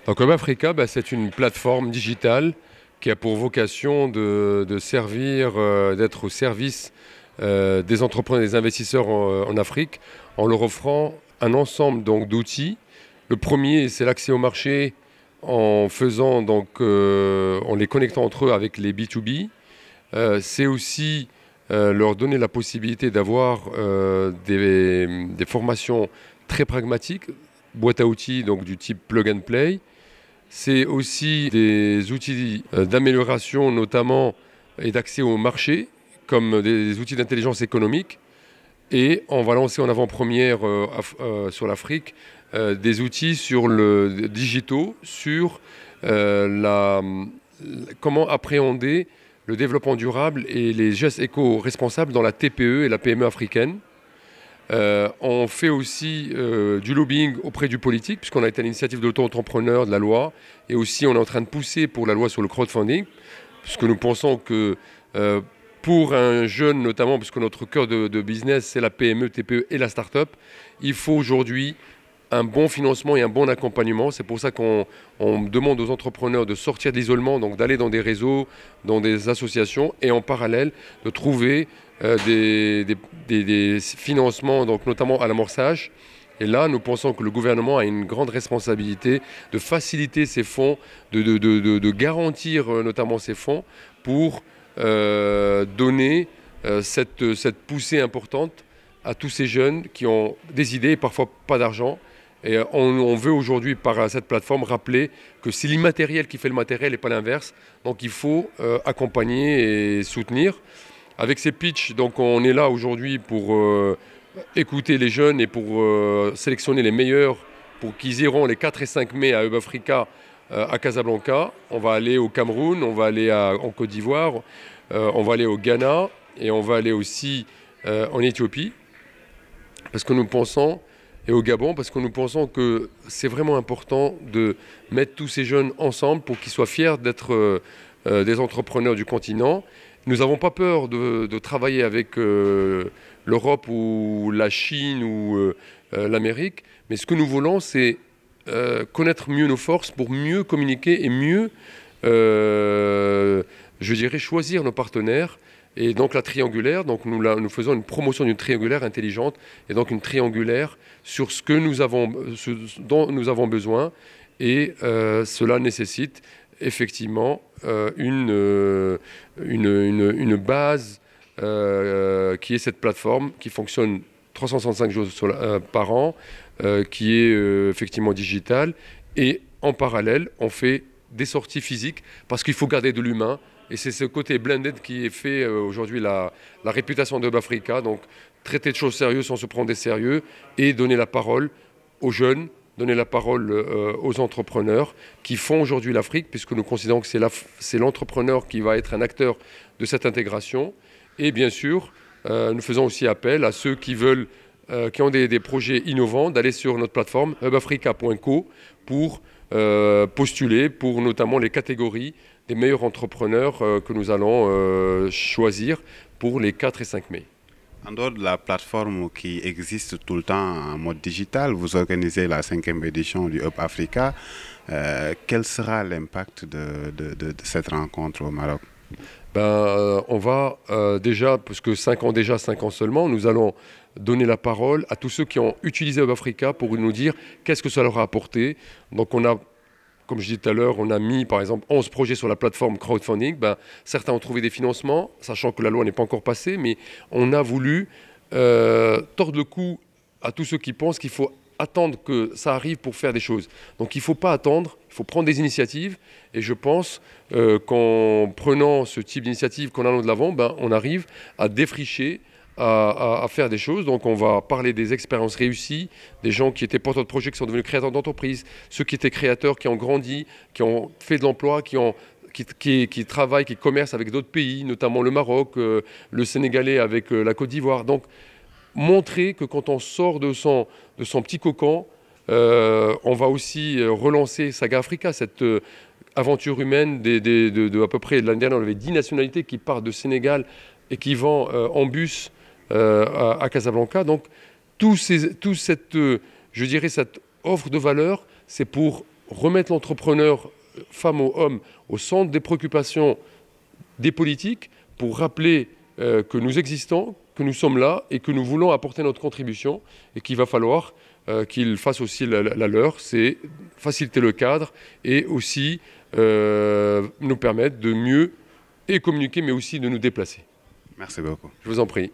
Donc Hub Africa, c'est une plateforme digitale qui a pour vocation de servir, d'être au service des entrepreneurs et des investisseurs en Afrique en leur offrant un ensemble donc d'outils. Le premier, c'est l'accès au marché en faisant en les connectant entre eux avec les B2B. C'est aussi leur donner la possibilité d'avoir des formations très pragmatiques, boîte à outils donc du type plug and play. C'est aussi des outils d'amélioration notamment et d'accès au marché, comme des outils d'intelligence économique. Et on va lancer en avant-première sur l'Afrique des outils sur le digitaux, sur comment appréhender le développement durable et les gestes éco-responsables dans la TPE et la PME africaine. On fait aussi du lobbying auprès du politique, puisqu'on a été à l'initiative de l'auto-entrepreneur de la loi, et aussi on est en train de pousser pour la loi sur le crowdfunding, puisque nous pensons que pour un jeune notamment, puisque notre cœur de business c'est la PME, TPE et la start-up, il faut aujourd'hui un bon financement et un bon accompagnement. C'est pour ça qu'on demande aux entrepreneurs de sortir de l'isolement, donc d'aller dans des réseaux, dans des associations, et en parallèle de trouver des financements, donc notamment à l'amorçage. Et là, nous pensons que le gouvernement a une grande responsabilité de faciliter ces fonds, de garantir notamment ces fonds pour donner cette poussée importante à tous ces jeunes qui ont des idées et parfois pas d'argent. Et on veut aujourd'hui, par cette plateforme, rappeler que c'est l'immatériel qui fait le matériel et pas l'inverse. Donc il faut accompagner et soutenir. Avec ces pitchs, donc on est là aujourd'hui pour écouter les jeunes et pour sélectionner les meilleurs pour qu'ils iront les 4 et 5 mai à Hub Africa à Casablanca. On va aller au Cameroun, on va aller en Côte d'Ivoire, on va aller au Ghana et on va aller aussi en Éthiopie parce que nous pensons, et au Gabon, parce que nous pensons que c'est vraiment important de mettre tous ces jeunes ensemble pour qu'ils soient fiers d'être des entrepreneurs du continent. Nous n'avons pas peur de travailler avec l'Europe ou la Chine ou l'Amérique, mais ce que nous voulons, c'est connaître mieux nos forces pour mieux communiquer et mieux, je dirais, choisir nos partenaires. Et donc la triangulaire, donc nous faisons une promotion d'une triangulaire intelligente et donc une triangulaire sur ce dont nous avons besoin. Et cela nécessite effectivement une base qui est cette plateforme qui fonctionne 365 jours par an, qui est effectivement digitale. Et en parallèle, on fait des sorties physiques parce qu'il faut garder de l'humain. Et c'est ce côté blended qui fait aujourd'hui la réputation de Hub Africa. Donc traiter de choses sérieuses sans se prendre des sérieux et donner la parole aux jeunes, donner la parole aux entrepreneurs qui font aujourd'hui l'Afrique, puisque nous considérons que c'est l'entrepreneur qui va être un acteur de cette intégration. Et bien sûr, nous faisons aussi appel à ceux qui ont des projets innovants, d'aller sur notre plateforme hubafrica.co pour postuler pour notamment les catégories des meilleurs entrepreneurs que nous allons choisir pour les 4 et 5 mai. En dehors de la plateforme qui existe tout le temps en mode digital, vous organisez la 5e édition du Hub Africa. Quel sera l'impact de cette rencontre au Maroc? On va déjà, parce que 5 ans déjà, 5 ans seulement, nous allons donner la parole à tous ceux qui ont utilisé Hub Africa pour nous dire qu'est-ce que ça leur a apporté. Donc on a, comme je disais tout à l'heure, on a mis par exemple 11 projets sur la plateforme crowdfunding. Certains ont trouvé des financements, sachant que la loi n'est pas encore passée, mais on a voulu tordre le cou à tous ceux qui pensent qu'il faut attendre que ça arrive pour faire des choses. Donc il ne faut pas attendre, il faut prendre des initiatives. Et je pense qu'en prenant ce type d'initiative, qu'en allant de l'avant, on arrive à défricher, à faire des choses. Donc on va parler des expériences réussies, des gens qui étaient porteurs de projets, qui sont devenus créateurs d'entreprises, ceux qui étaient créateurs, qui ont grandi, qui ont fait de l'emploi, qui travaillent, qui commercent avec d'autres pays, notamment le Maroc, le Sénégalais avec la Côte d'Ivoire. Donc montrer que quand on sort de son petit cocon, on va aussi relancer Saga Africa, cette aventure humaine de à peu près, l'année dernière, on avait 10 nationalités qui partent de Sénégal et qui vont en bus à Casablanca. Donc, je dirais, cette offre de valeur, c'est pour remettre l'entrepreneur, femme ou homme, au centre des préoccupations des politiques pour rappeler que nous existons, que nous sommes là et que nous voulons apporter notre contribution et qu'il va falloir qu'ils fassent aussi la leur, c'est faciliter le cadre et aussi nous permettre de mieux communiquer mais aussi de nous déplacer. Merci beaucoup. Je vous en prie.